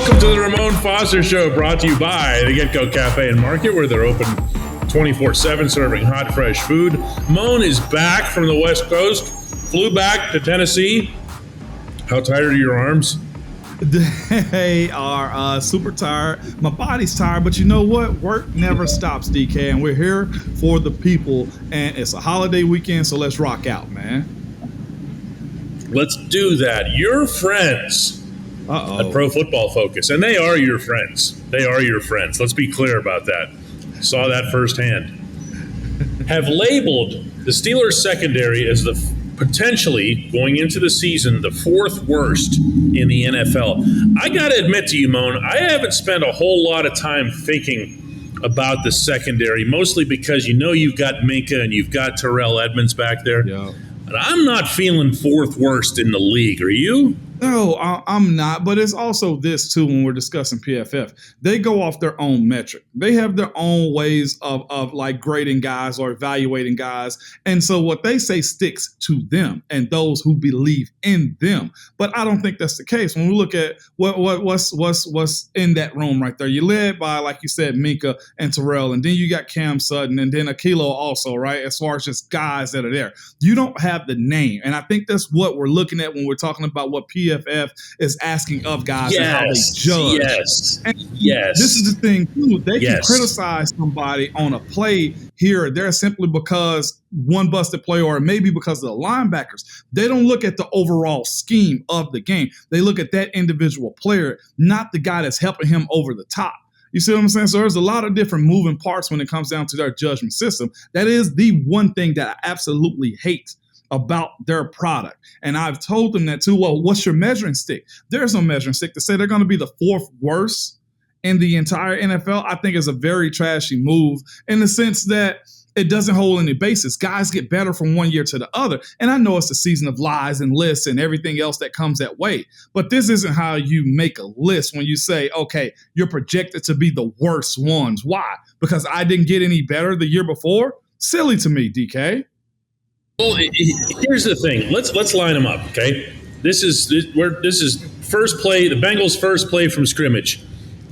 Welcome to the Ramon Foster Show, brought to you by the Get-Go Cafe and Market, where they're open 24/7, serving hot, fresh food. Moan is back from the West Coast, flew back to Tennessee. How tired are your arms? They are super tired. My body's tired, but you know what? Work never stops, DK, and we're here for the people, and it's a holiday weekend, so let's rock out, man. Let's do that. Your friends at Pro Football Focus, and they are your friends. They are your friends. Let's be clear about that. Saw that firsthand. Have labeled the Steelers secondary as the potentially, going into the season, the fourth worst in the NFL. I got to admit to you, Moan, I haven't spent a whole lot of time thinking about the secondary, mostly because you've got Minkah and you've got Terrell Edmunds back there. Yeah. But I'm not feeling fourth worst in the league. Are you? No, I'm not. But it's also this, too, when we're discussing PFF. They go off their own metric. They have their own ways of like grading guys or evaluating guys. And so what they say sticks to them and those who believe in them. But I don't think that's the case. When we look at what's in that room right there, you're led by, like you said, Minkah and Terrell. And then you got Cam Sutton and then Akilo also, right? As far as just guys that are there. You don't have the name. And I think that's what we're looking at when we're talking about what PFF is asking of guys and how they judge. Yes. This is the thing, too. They can criticize somebody on a play here or there simply because one busted play or maybe because of the linebackers. They don't look at the overall scheme of the game. They look at that individual player, not the guy that's helping him over the top. You see what I'm saying? So there's a lot of different moving parts when it comes down to their judgment system. That is the one thing that I absolutely hate about their product. And I've told them that too. Well, what's your measuring stick? There's no measuring stick. To say they're going to be the fourth worst in the entire NFL, I think is a very trashy move in the sense that it doesn't hold any basis. Guys get better from one year to the other. And I know it's a season of lies and lists and everything else that comes that way. But this isn't how you make a list when you say, okay, you're projected to be the worst ones. Why? Because I didn't get any better the year before? Silly to me, DK. Well, here's the thing. Let's line them up, okay? This is first play, the Bengals' first play from scrimmage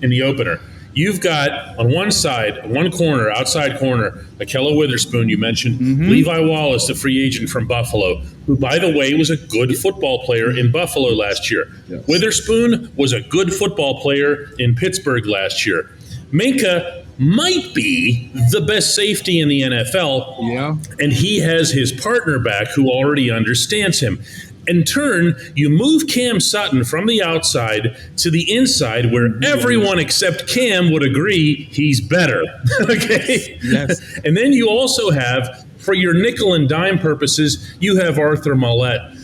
in the opener. You've got on one side, one corner, outside corner, Ahkello Witherspoon, you mentioned, Levi Wallace, the free agent from Buffalo, who, by the way, was a good football player in Buffalo last year. Yes. Witherspoon was a good football player in Pittsburgh last year. Minkah might be the best safety in the NFL, and he has his partner back who already understands him. In turn, you move Cam Sutton from the outside to the inside where everyone except Cam would agree he's better. Okay? Yes. And then you also have, for your nickel and dime purposes, you have Arthur Maulet.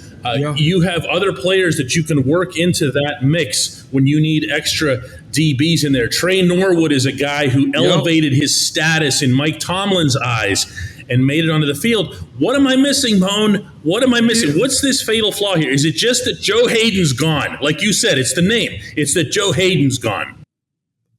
You have other players that you can work into that mix when you need extra DBs in there. Trey Norwood is a guy who elevated his status in Mike Tomlin's eyes and made it onto the field. What am I missing, Moan? What am I missing? What's this fatal flaw here? Is it just that Joe Hayden's gone? Like you said, it's the name. It's that Joe Hayden's gone.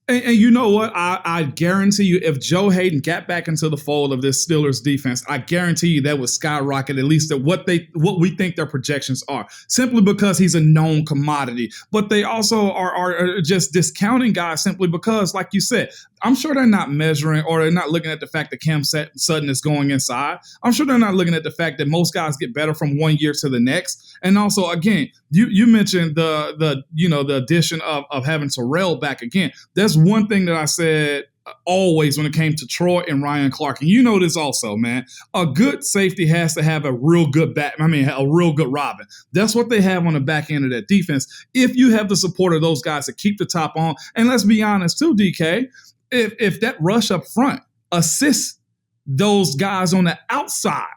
And you know what? I guarantee you, if Joe Hayden got back into the fold of this Steelers defense, I guarantee you that would skyrocket at least at what we think their projections are, simply because he's a known commodity. But they also are just discounting guys simply because, like you said, I'm sure they're not measuring or they're not looking at the fact that Cam Sutton is going inside. I'm sure they're not looking at the fact that most guys get better from one year to the next. And also, again, you mentioned the addition of having Terrell back again. That's one thing that I said always when it came to Troy and Ryan Clark. And you know this also, man. A good safety has to have a real good a real good Robin. That's what they have on the back end of that defense. If you have the support of those guys to keep the top on, and let's be honest too, DK, if that rush up front assists those guys on the outside,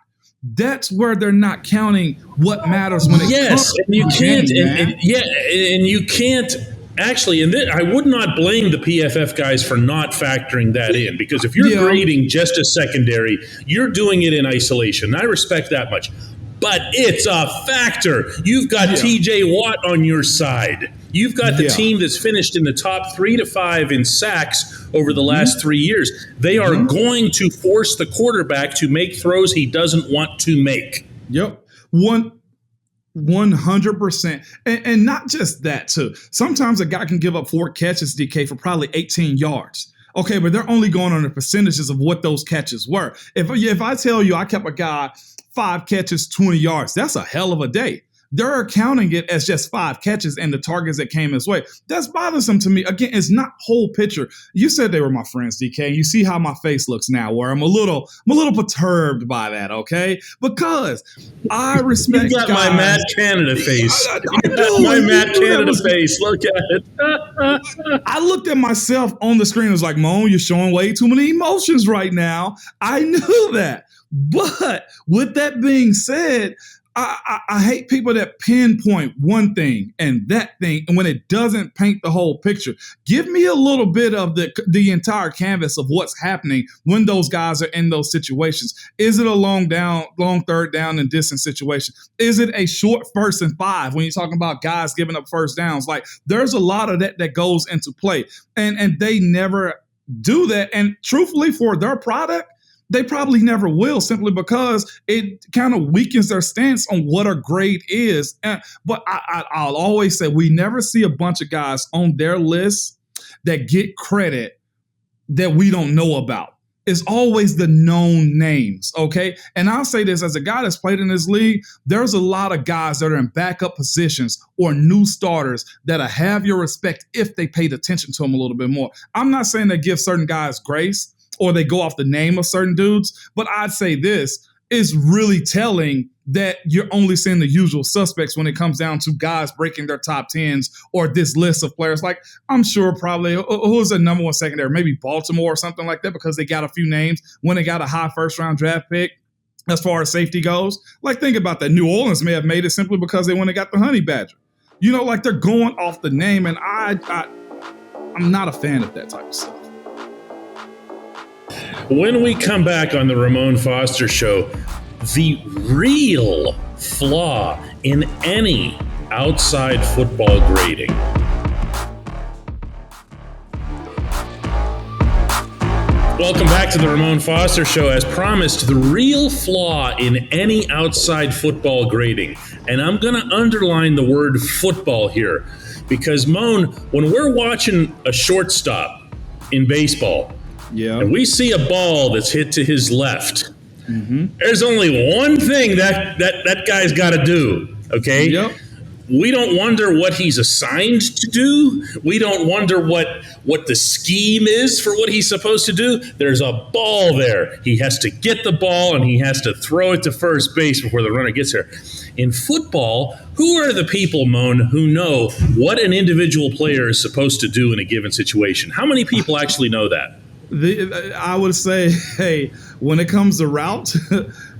that's where they're not counting what matters when it comes to and you can't, and you can't actually, and I would not blame the PFF guys for not factoring that in, because if you're grading just a secondary, you're doing it in isolation. I respect that much. But it's a factor. You've got TJ Watt on your side. You've got the team that's finished in the top 3 to 5 in sacks over the last 3 years. They are going to force the quarterback to make throws he doesn't want to make. Yep. One 100%. And not just that, too. Sometimes a guy can give up 4 catches, DK, for probably 18 yards. Okay, but they're only going on the percentages of what those catches were. If I tell you I kept a guy 5 catches, 20 yards, that's a hell of a day. They're counting it as just 5 catches and the targets that came his way. That's bothersome to me. Again, it's not whole picture. You said they were my friends, DK. You see how my face looks now, where I'm a little perturbed by that, okay? Because I respect You got guys. my Matt Canada face. You got my Matt Canada face. Look at it. I looked at myself on the screen and was like, Moan, you're showing way too many emotions right now. I knew that. But with that being said, I hate people that pinpoint one thing and that thing, and when it doesn't paint the whole picture. Give me a little bit of the entire canvas of what's happening when those guys are in those situations. Is it a long third down and distance situation? Is it a short 1st and 5 when you're talking about guys giving up first downs? Like, there's a lot of that goes into play, and they never do that. And truthfully, for their product, they probably never will, simply because it kind of weakens their stance on what a grade is. But I'll always say we never see a bunch of guys on their list that get credit that we don't know about. It's always the known names, okay? And I'll say this, as a guy that's played in this league, there's a lot of guys that are in backup positions or new starters that'll have your respect if they paid attention to them a little bit more. I'm not saying they give certain guys grace or they go off the name of certain dudes, but I'd say this is really telling that you're only seeing the usual suspects when it comes down to guys breaking their top 10s or this list of players. Like, I'm sure probably who's the number 1 secondary, maybe Baltimore or something like that, because they got a few names when they got a high 1st round draft pick as far as safety goes. Like, think about that. New Orleans may have made it simply because they went and got the Honey Badger. You know, like, they're going off the name, and I'm not a fan of that type of stuff. When we come back on the Ramon Foster Show, the real flaw in any outside football grading. Welcome back to the Ramon Foster Show. As promised, the real flaw in any outside football grading. And I'm going to underline the word football here because, Moan, when we're watching a shortstop in baseball, and we see a ball that's hit to his left, there's only one thing that guy's got to do, okay? Yep. We don't wonder what he's assigned to do. We don't wonder what the scheme is for what he's supposed to do. There's a ball there. He has to get the ball, and he has to throw it to first base before the runner gets there. In football, who are the people, Moan, who know what an individual player is supposed to do in a given situation? How many people actually know that? I would say, hey, when it comes to route,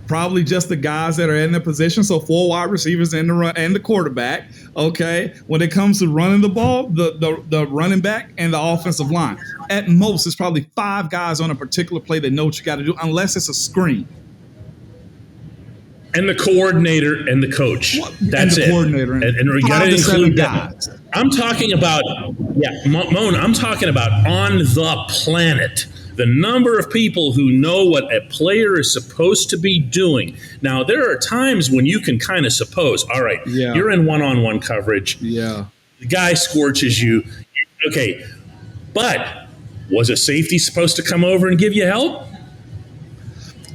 probably just the guys that are in the position. So 4 wide receivers and the quarterback. Okay. When it comes to running the ball, the running back and the offensive line. At most, it's probably 5 guys on a particular play that know what you got to do, unless it's a screen. And the coordinator and the coach. That's it. Coordinator and we got to include guys. that. I'm talking about, Moan, I'm talking about on the planet. The number of people who know what a player is supposed to be doing. Now, there are times when you can kind of suppose, all right, you're in one-on-one coverage. Yeah. The guy scorches you. Okay, but was a safety supposed to come over and give you help?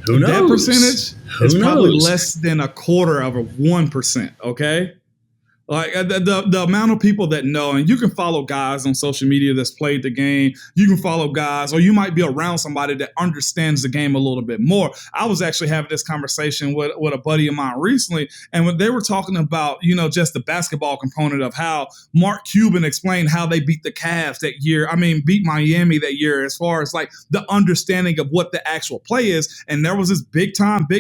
Who knows? That percentage is probably less than 1/4%, okay? Like the amount of people that know, and you can follow guys on social media that's played the game. You can follow guys, or you might be around somebody that understands the game a little bit more. I was actually having this conversation with a buddy of mine recently, and when they were talking about, just the basketball component of how Mark Cuban explained how they beat the Cavs that year. Beat Miami that year, as far as like the understanding of what the actual play is. And there was this big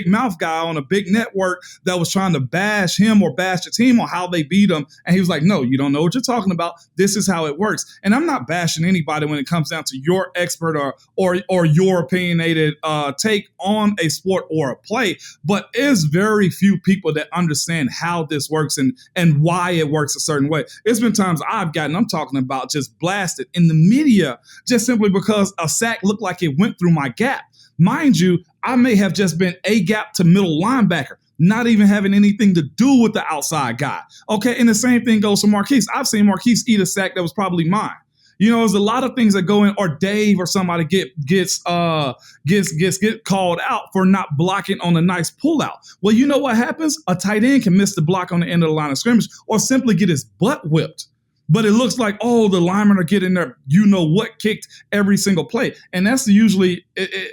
mouth guy on a big network that was trying to bash him or bash the team on how they beat them, and he was like, no, you don't know what you're talking about. This is how it works. And I'm not bashing anybody when it comes down to your expert or your opinionated take on a sport or a play, but there's very few people that understand how this works and why it works a certain way. It's been times I'm talking about just blasted in the media just simply because a sack looked like it went through my gap. Mind you, I may have just been a gap to middle linebacker. not even having anything to do with the outside guy. Okay, and the same thing goes for Marquise. I've seen Marquise eat a sack that was probably mine. You know, there's a lot of things that go in, or Dave or somebody gets called out for not blocking on a nice pullout. Well, you know what happens? A tight end can miss the block on the end of the line of scrimmage or simply get his butt whipped. But it looks like, oh, the linemen are getting their you-know-what kicked every single play. And that's usually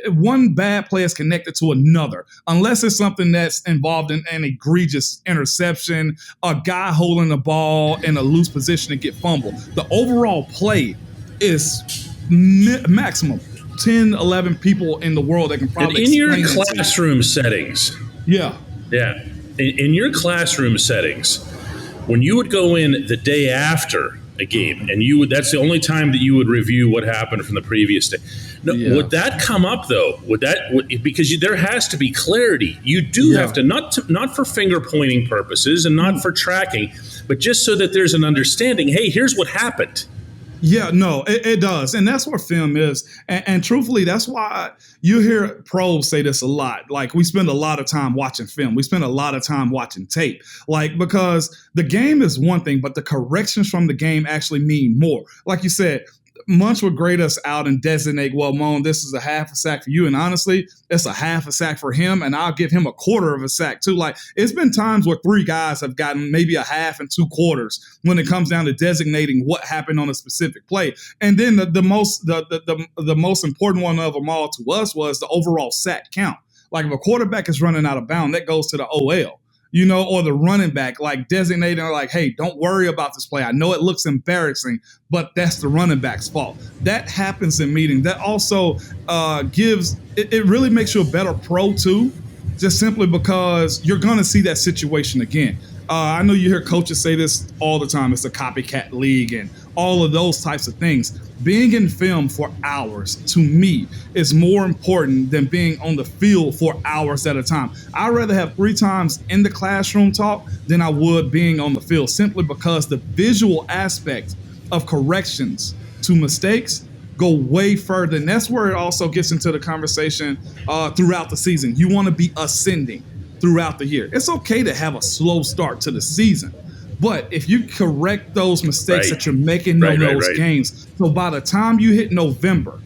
one bad play is connected to another, unless it's something that's involved in an egregious interception, a guy holding the ball in a loose position and get fumbled. The overall play is maximum 10, 11 people in the world that can probably in your explain classroom settings. Yeah. Yeah. In your classroom settings, when you would go in the day after a game and that's the only time that you would review what happened from the previous day. No, would that come up though? Because there has to be clarity. You do have to, not for finger pointing purposes and not for tracking, but just so that there's an understanding. Hey, here's what happened. Yeah, no, it does. And that's what film is. And truthfully, that's why you hear pros say this a lot. Like, we spend a lot of time watching film. We spend a lot of time watching tape. Like, because the game is one thing, but the corrections from the game actually mean more. Like you said, Munch would grade us out and designate, well, Moan, this is a half a sack for you. And honestly, it's a half a sack for him. And I'll give him a quarter of a sack too. Like, it's been times where three guys have gotten maybe a half and 2 quarters when it comes down to designating what happened on a specific play. And then the most important one of them all to us was the overall sack count. Like, if a quarterback is running out of bounds, that goes to the OL. You know, or the running back, like designating, like, hey, don't worry about this play. I know it looks embarrassing, but that's the running back's fault. That happens in meetings. That also it really makes you a better pro too, just simply because you're going to see that situation again. I know you hear coaches say this all the time. It's a copycat league and all of those types of things. Being in film for hours, to me, is more important than being on the field for hours at a time. I'd rather have 3 times in the classroom talk than I would being on the field, simply because the visual aspect of corrections to mistakes go way further. And that's where it also gets into the conversation throughout the season. You want to be ascending throughout the year. It's okay to have a slow start to the season, but if you correct those mistakes that you're making in those games, so by the time you hit November,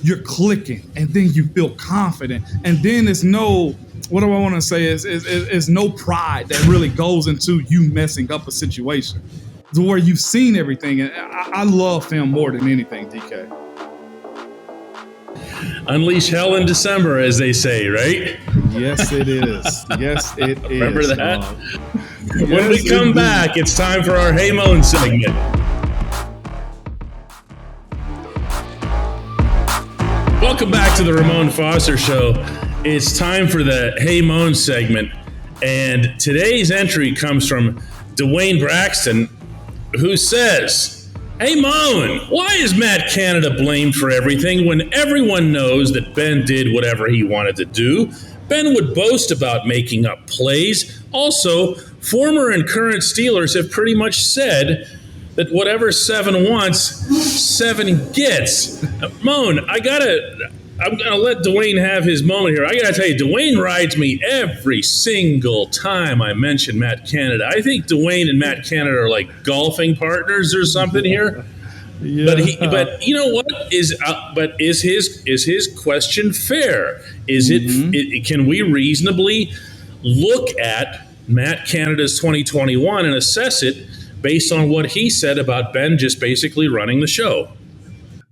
you're clicking, and then you feel confident, and then there's no, what do I want to say is no pride that really goes into you messing up a situation to where you've seen everything. And I love film more than anything, DK. Unleash hell in December, as they say, right? Yes, it is. Yes, it is. Remember that? When we come back, it's time for our Hey Moan segment. Welcome back to the Ramon Foster Show. It's time for the Hey Moan segment. And today's entry comes from Dwayne Braxton, who says, "Hey Moan, why is Matt Canada blamed for everything when everyone knows that Ben did whatever he wanted to do? Ben would boast about making up plays. Also, former and current Steelers have pretty much said that whatever 7 wants, 7 gets." Moan, I'm going to let Dwayne have his moment here. I got to tell you, Dwayne rides me every single time I mention Matt Canada. I think Dwayne and Matt Canada are like golfing partners or something here. Yeah. But you know what is his question fair? Is it can we reasonably look at Matt Canada's 2021 and assess it based on what he said about Ben just basically running the show?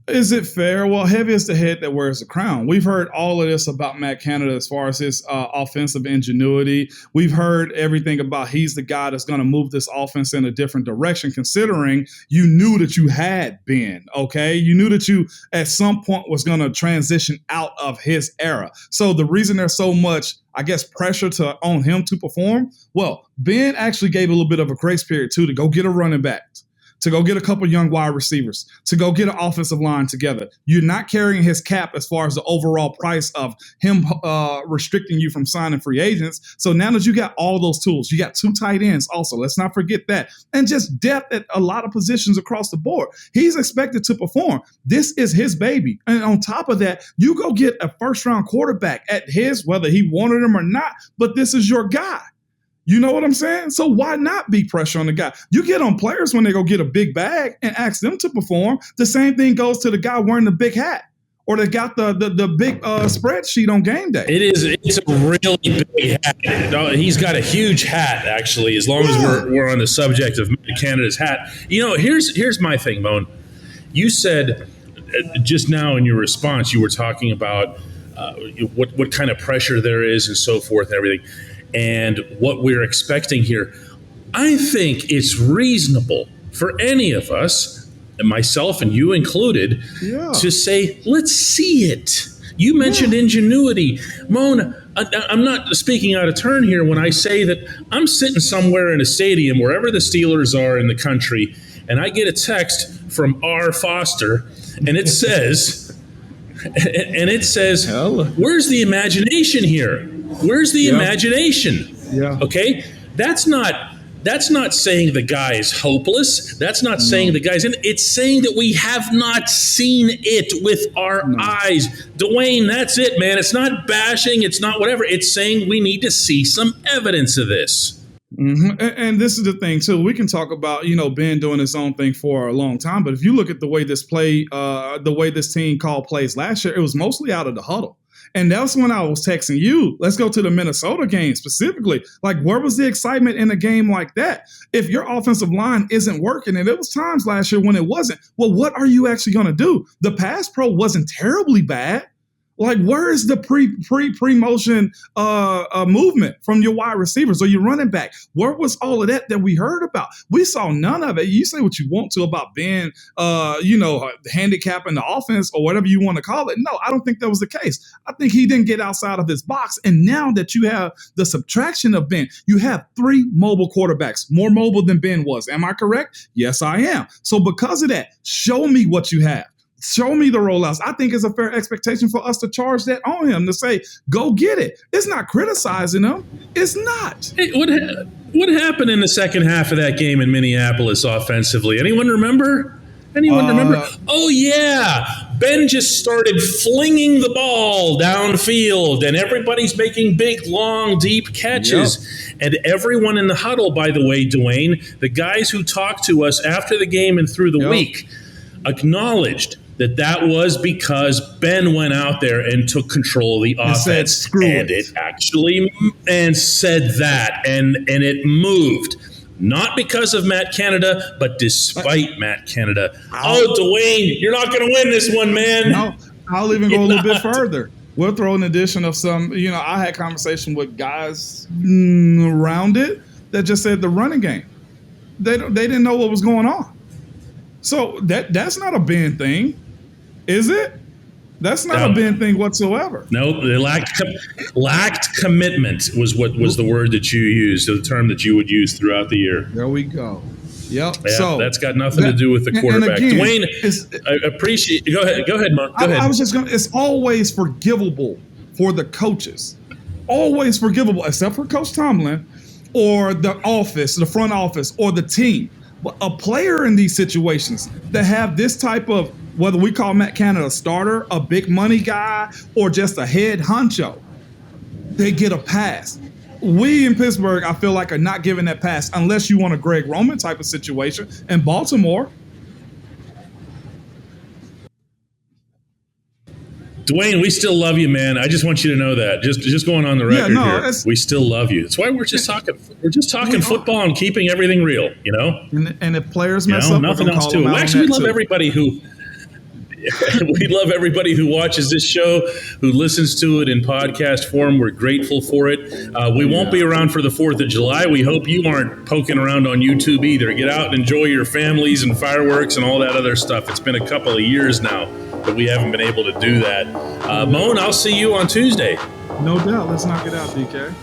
Is it fair? Well, heavy is the head that wears the crown. We've heard all of this about Matt Canada as far as his offensive ingenuity. We've heard everything about he's the guy that's going to move this offense in a different direction, considering you knew that you had Ben, okay? You knew that you at some point was going to transition out of his era. So the reason there's so much, I guess, pressure on him to perform, well, Ben actually gave a little bit of a grace period, too, to go get a running back, to go get a couple young wide receivers, to go get an offensive line together. You're not carrying his cap as far as the overall price of him restricting you from signing free agents. So now that you got all those tools, you got 2 tight ends also. Let's not forget that. And just depth at a lot of positions across the board. He's expected to perform. This is his baby. And on top of that, you go get a first-round quarterback at his, whether he wanted him or not, but this is your guy. You know what I'm saying? So why not be pressure on the guy? You get on players when they go get a big bag and ask them to perform. The same thing goes to the guy wearing the big hat or they got the big spreadsheet on game day. It's a really big hat. He's got a huge hat, actually, as long as we're on the subject of Canada's hat. Here's my thing, Moan. You said just now in your response, you were talking about what kind of pressure there is and so forth and everything, and what we're expecting here. I think it's reasonable for any of us, and myself and you included, to say, let's see it. You mentioned ingenuity. Moan, I'm not speaking out of turn here when I say that I'm sitting somewhere in a stadium, wherever the Steelers are in the country, and I get a text from R. Foster, and it says, where's the imagination here? Where's the imagination? Yeah. Okay? That's not saying the guy is hopeless. That's not saying the guy's in. It's saying that we have not seen it with our eyes. Dwayne, that's it, man. It's not bashing. It's not whatever. It's saying we need to see some evidence of this. Mm-hmm. And this is the thing, too. We can talk about, Ben doing his own thing for a long time. But if you look at the way this team called plays last year, it was mostly out of the huddle. And that's when I was texting you. Let's go to the Minnesota game specifically. Like, where was the excitement in a game like that? If your offensive line isn't working, and there was times last year when it wasn't, well, what are you actually going to do? The pass pro wasn't terribly bad. Like, where is the pre-motion movement from your wide receivers or your running back? Where was all of that we heard about? We saw none of it. You say what you want to about being, handicapping the offense or whatever you want to call it. No, I don't think that was the case. I think he didn't get outside of his box. And now that you have the subtraction of Ben, you have 3 mobile quarterbacks, more mobile than Ben was. Am I correct? Yes, I am. So because of that, show me what you have. Show me the rollouts. I think it's a fair expectation for us to charge that on him, to say, go get it. It's not criticizing him. It's not. Hey, what happened in the second half of that game in Minneapolis offensively? Anyone remember? Oh, yeah. Ben just started flinging the ball downfield, and everybody's making big, long, deep catches. Yep. And everyone in the huddle, by the way, Dwayne, the guys who talked to us after the game and through the week, acknowledged that was because Ben went out there and took control of the offense, and said that, and it moved. Not because of Matt Canada, but despite Matt Canada. Dwayne, you're not going to win this one, man. No, I'll even go a little bit further. We'll throw an addition of some, I had conversation with guys around it that just said the running game. They didn't know what was going on. So that's not a Ben thing, is it? That's not a Ben thing whatsoever. No, they lacked commitment was the word that you used, the term that you would use throughout the year. There we go. Yep. Yeah, so that's got nothing to do with the quarterback. Again, Dwayne, I appreciate. Go ahead, Mark. Go ahead. I was just going. It's always forgivable for the coaches. Always forgivable, except for Coach Tomlin or the front office, or the team. But a player in these situations that have this type of, whether we call Matt Canada a starter, a big money guy, or just a head honcho, they get a pass. We in Pittsburgh, I feel like, are not giving that pass unless you want a Greg Roman type of situation. In Baltimore, Dwayne, we still love you, man. I just want you to know that. Just going on the record here, we still love you. That's why we're just talking. We're just talking football and keeping everything real. And if players mess up, nothing else to it. Actually, we love everybody who. We love everybody who watches this show, who listens to it in podcast form. We're grateful for it. We won't be around for the 4th of July. We hope you aren't poking around on YouTube either. Get out and enjoy your families and fireworks and all that other stuff. It's been a couple of years now that we haven't been able to do that. Moan, I'll see you on Tuesday. No doubt. Let's knock it out, DK.